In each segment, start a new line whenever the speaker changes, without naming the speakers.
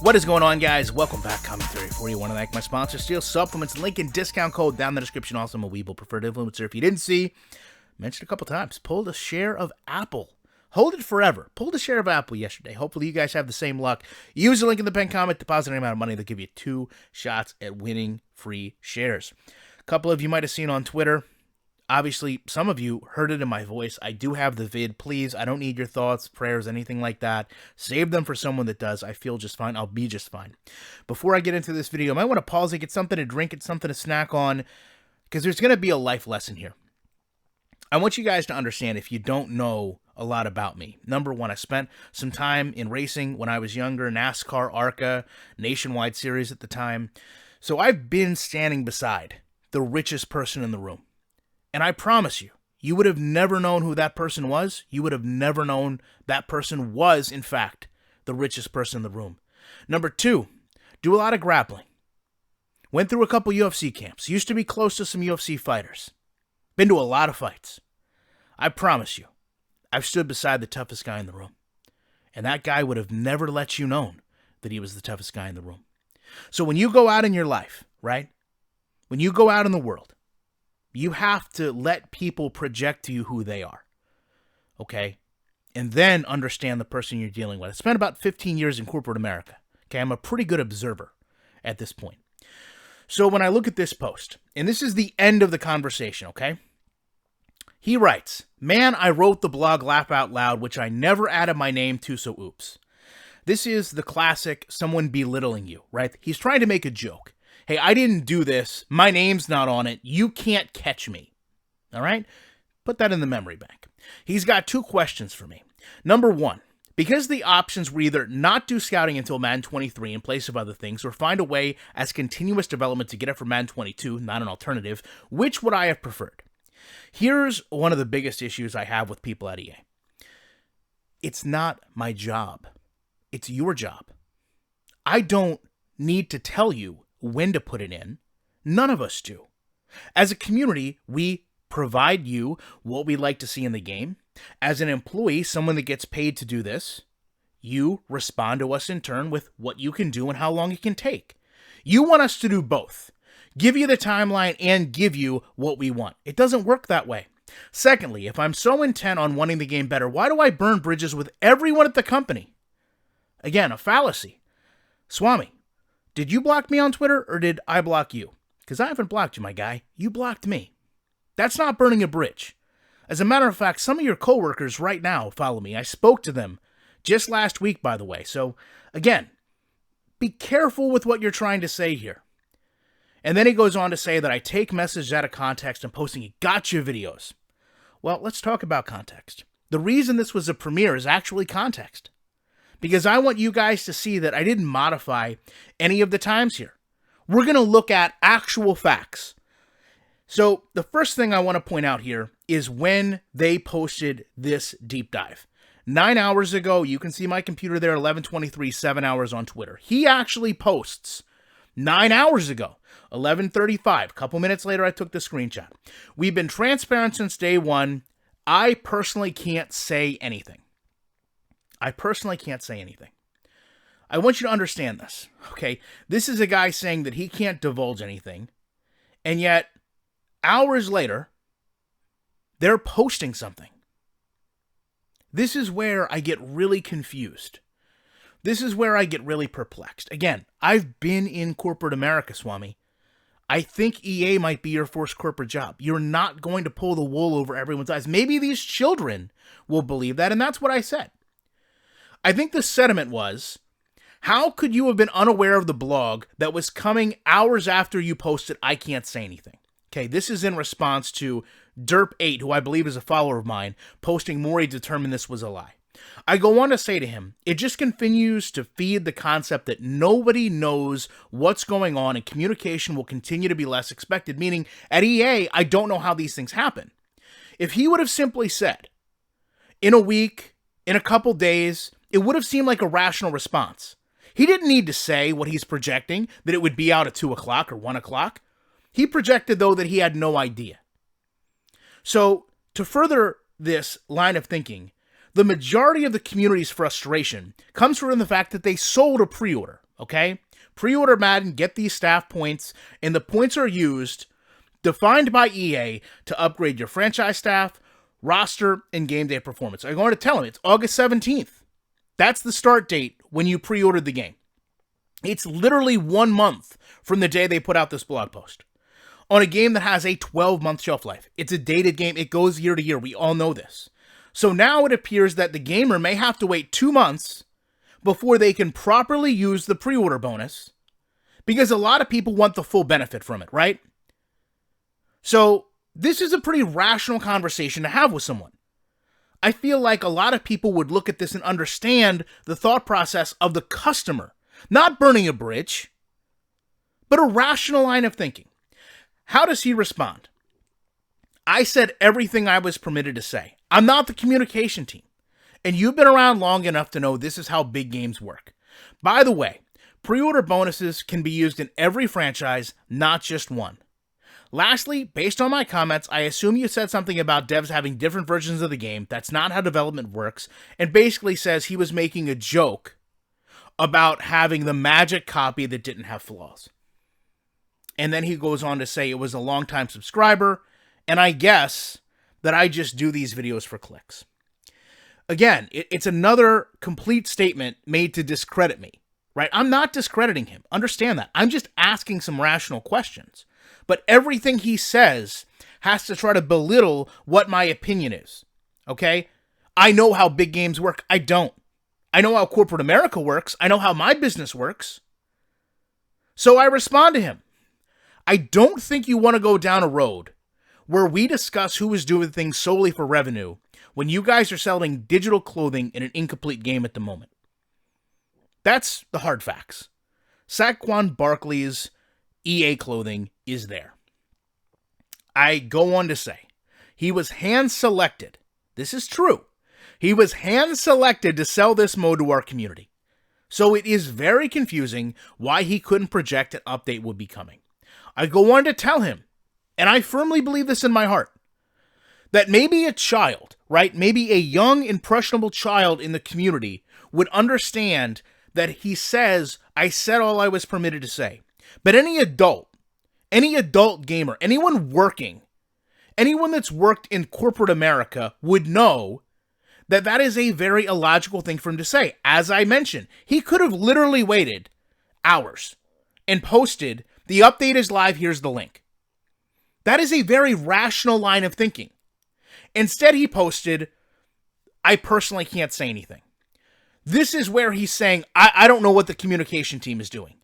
What is going on, guys? Welcome back. Commentary for you. Want to thank my sponsor, Steel Supplements. Link and discount code down in the description. Also, I'm a Weeble preferred influencer. If you didn't see, mentioned a couple times. Pulled a share of Apple. Hold it forever. Pulled a share of Apple yesterday. Hopefully, you guys have the same luck. Use the link in the pinned comment. Deposit any amount of money. They'll give you 2 shots at winning free shares. A couple of you might have seen on Twitter. Obviously, some of you heard it in my voice. I do have the vid. Please, I don't need your thoughts, prayers, anything like that. Save them for someone that does. I feel just fine. I'll be just fine. Before I get into this video, I might want to pause and get something to drink, get something to snack on, because there's going to be a life lesson here. I want you guys to understand, if you don't know a lot about me. Number one, I spent some time in racing when I was younger, NASCAR, ARCA, Nationwide Series at the time. So I've been standing beside the richest person in the room. And I promise you, you would have never known who that person was. You would have never known that person was, in fact, the richest person in the room. Number two, do a lot of grappling. Went through a couple UFC camps. Used to be close to some UFC fighters. Been to a lot of fights. I promise you, I've stood beside the toughest guy in the room. And that guy would have never let you know that he was the toughest guy in the room. So when you go out in your life, right? When you go out in the world, you have to let people project to you who they are, okay? And then understand the person you're dealing with. I spent about 15 years in corporate America, okay? I'm a pretty good observer at this point. So when I look at this post, and this is the end of the conversation, okay? He writes, "Man, I wrote the blog Laugh Out Loud, which I never added my name to, so oops." This is the classic someone belittling you, right? He's trying to make a joke. Hey, I didn't do this. My name's not on it. You can't catch me. All right? Put that in the memory bank. He's got 2 questions for me. Number 1, because the options were either not do scouting until Madden 23 in place of other things, or find a way as continuous development to get it for Madden 22, not an alternative, which would I have preferred? Here's one of the biggest issues I have with people at EA. It's not my job. It's your job. I don't need to tell you when to put it in. None of us do. As a community, we provide you what we like to see in the game. As an employee, someone that gets paid to do this, you respond to us in turn with what you can do and how long it can take. You want us to do both. Give you the timeline and give you what we want. It doesn't work that way. Secondly, if I'm so intent on wanting the game better, why do I burn bridges with everyone at the company? Again, a fallacy. Swami, did you block me on Twitter, or did I block you? Because I haven't blocked you, my guy. You blocked me. That's not burning a bridge. As a matter of fact, some of your coworkers right now follow me. I spoke to them just last week, by the way. So, again, be careful with what you're trying to say here. And then he goes on to say that I take messages out of context and posting gotcha videos. Well, let's talk about context. The reason this was a premiere is actually context. Because I want you guys to see that I didn't modify any of the times here. We're going to look at actual facts. So the first thing I want to point out here is when they posted this deep dive. 9 hours ago, you can see my computer there, 11:23, 7 hours on Twitter. He actually posts 9 hours ago, 11:35. A couple minutes later, I took the screenshot. We've been transparent since day one. I personally can't say anything. I want you to understand this, okay? This is a guy saying that he can't divulge anything, and yet, hours later, they're posting something. This is where I get really confused. This is where I get really perplexed. Again, I've been in corporate America, Swami. I think EA might be your first corporate job. You're not going to pull the wool over everyone's eyes. Maybe these children will believe that, and that's what I said. I think the sentiment was, how could you have been unaware of the blog that was coming hours after you posted I can't say anything? Okay, this is in response to Derp8, who I believe is a follower of mine, posting Maury determined this was a lie. I go on to say to him, it just continues to feed the concept that nobody knows what's going on and communication will continue to be less expected, meaning at EA, I don't know how these things happen. If he would have simply said, in a week, in a couple days, it would have seemed like a rational response. He didn't need to say what he's projecting, that it would be out at 2 o'clock or 1 o'clock. He projected, though, that he had no idea. So, to further this line of thinking, the majority of the community's frustration comes from the fact that they sold a pre-order. okay? Pre-order Madden, get these staff points, and the points are used, defined by EA, to upgrade your franchise staff, roster, and game day performance. I'm going to tell him it's August 17th. That's the start date when you pre-ordered the game. It's literally 1 month from the day they put out this blog post on a game that has a 12-month shelf life. It's a dated game. It goes year to year. We all know this. So now it appears that the gamer may have to wait 2 months before they can properly use the pre-order bonus, because a lot of people want the full benefit from it, right? So this is a pretty rational conversation to have with someone. I feel like a lot of people would look at this and understand the thought process of the customer, not burning a bridge, but a rational line of thinking. How does he respond? I said everything I was permitted to say. I'm not the communication team. And you've been around long enough to know this is how big games work. By the way, pre-order bonuses can be used in every franchise, not just one. Lastly, based on my comments, I assume you said something about devs having different versions of the game. That's not how development works. And basically says he was making a joke about having the magic copy that didn't have flaws. And then he goes on to say it was a longtime subscriber, and I guess that I just do these videos for clicks. Again, it's another complete statement made to discredit me, right? I'm not discrediting him. Understand that. I'm just asking some rational questions. But everything he says has to try to belittle what my opinion is, okay? I know how big games work. I don't. I know how corporate America works. I know how my business works. So I respond to him. I don't think you want to go down a road where we discuss who is doing things solely for revenue when you guys are selling digital clothing in an incomplete game at the moment. That's the hard facts. Saquon Barkley's EA clothing is there. I go on to say, he was hand-selected. This is true. He was hand-selected to sell this mode to our community. So it is very confusing why he couldn't project an update would be coming. I go on to tell him, and I firmly believe this in my heart, that maybe a child, right? Maybe a young, impressionable child in the community would understand that he says, I said all I was permitted to say. But any adult gamer, anyone working, anyone that's worked in corporate America would know that that is a very illogical thing for him to say. As I mentioned, he could have literally waited hours and posted, the update is live, here's the link. That is a very rational line of thinking. Instead, he posted, I personally can't say anything. This is where he's saying, I don't know what the communication team is doing.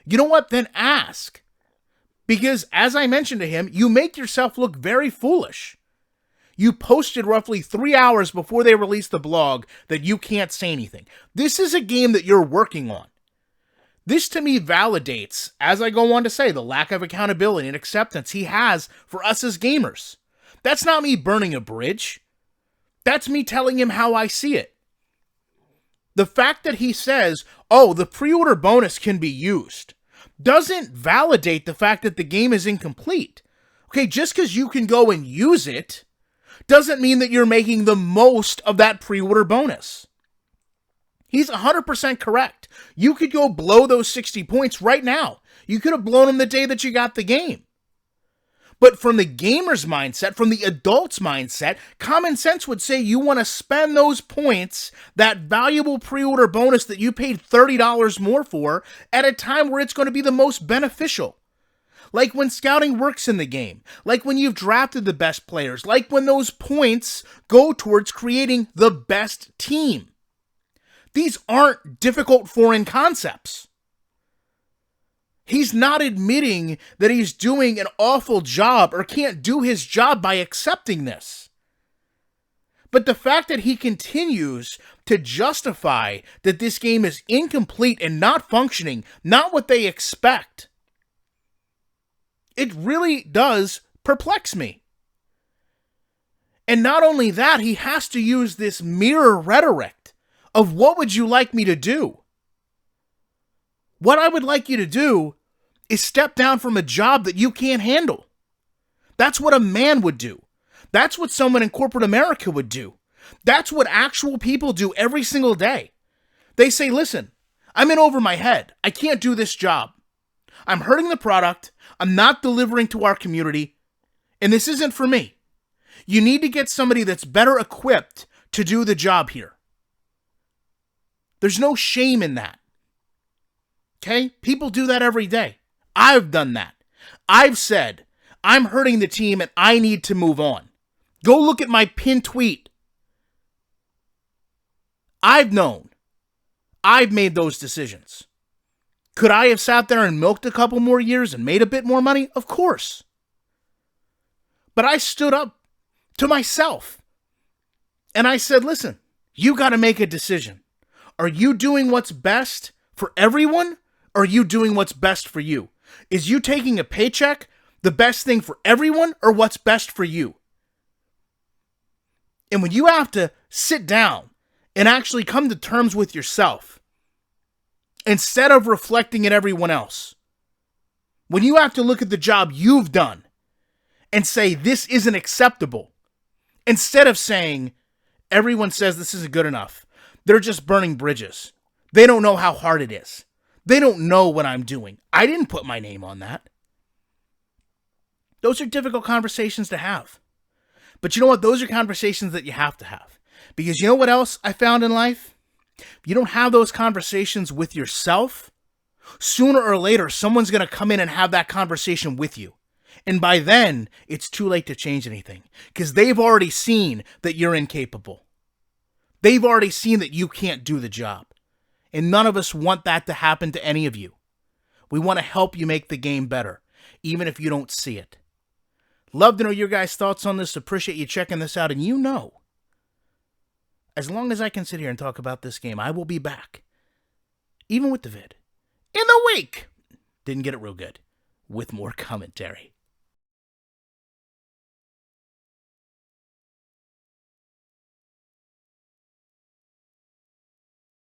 You know what? Then ask. Because, as I mentioned to him, you make yourself look very foolish. You posted roughly 3 hours before they released the blog that you can't say anything. This is a game that you're working on. This, to me, validates, as I go on to say, the lack of accountability and acceptance he has for us as gamers. That's not me burning a bridge. That's me telling him how I see it. The fact that he says, oh, the pre-order bonus can be used, doesn't validate the fact that the game is incomplete. Okay, just because you can go and use it doesn't mean that you're making the most of that pre-order bonus. He's 100% correct. You could go blow those 60 points right now. You could have blown them the day that you got the game. But from the gamer's mindset, from the adult's mindset, common sense would say you want to spend those points, that valuable pre-order bonus that you paid $30 more for, at a time where it's going to be the most beneficial. Like when scouting works in the game, like when you've drafted the best players, like when those points go towards creating the best team. These aren't difficult foreign concepts. He's not admitting that he's doing an awful job or can't do his job by accepting this. But the fact that he continues to justify that this game is incomplete and not functioning, not what they expect, it really does perplex me. And not only that, he has to use this mirror rhetoric of what would you like me to do? What I would like you to do is step down from a job that you can't handle. That's what a man would do. That's what someone in corporate America would do. That's what actual people do every single day. They say, listen, I'm in over my head. I can't do this job. I'm hurting the product. I'm not delivering to our community. And this isn't for me. You need to get somebody that's better equipped to do the job here. There's no shame in that. Okay? People do that every day. I've done that. I've said, I'm hurting the team and I need to move on. Go look at my pinned tweet. I've known. I've made those decisions. Could I have sat there and milked a couple more years and made a bit more money? Of course. But I stood up to myself and I said, listen, you got to make a decision. Are you doing what's best for everyone? Or are you doing what's best for you? Is you taking a paycheck the best thing for everyone or what's best for you? And when you have to sit down and actually come to terms with yourself, instead of reflecting at everyone else, when you have to look at the job you've done and say, this isn't acceptable, instead of saying, everyone says this isn't good enough, they're just burning bridges. They don't know how hard it is. They don't know what I'm doing. I didn't put my name on that. Those are difficult conversations to have. But you know what? Those are conversations that you have to have. Because you know what else I found in life? If you don't have those conversations with yourself, sooner or later, someone's going to come in and have that conversation with you. And by then, it's too late to change anything. Because they've already seen that you're incapable. They've already seen that you can't do the job. And none of us want that to happen to any of you. We want to help you make the game better, even if you don't see it. Love to know your guys' thoughts on this. Appreciate you checking this out. And you know, as long as I can sit here and talk about this game, I will be back, even with the vid, in the week. Didn't get it real good, with more commentary.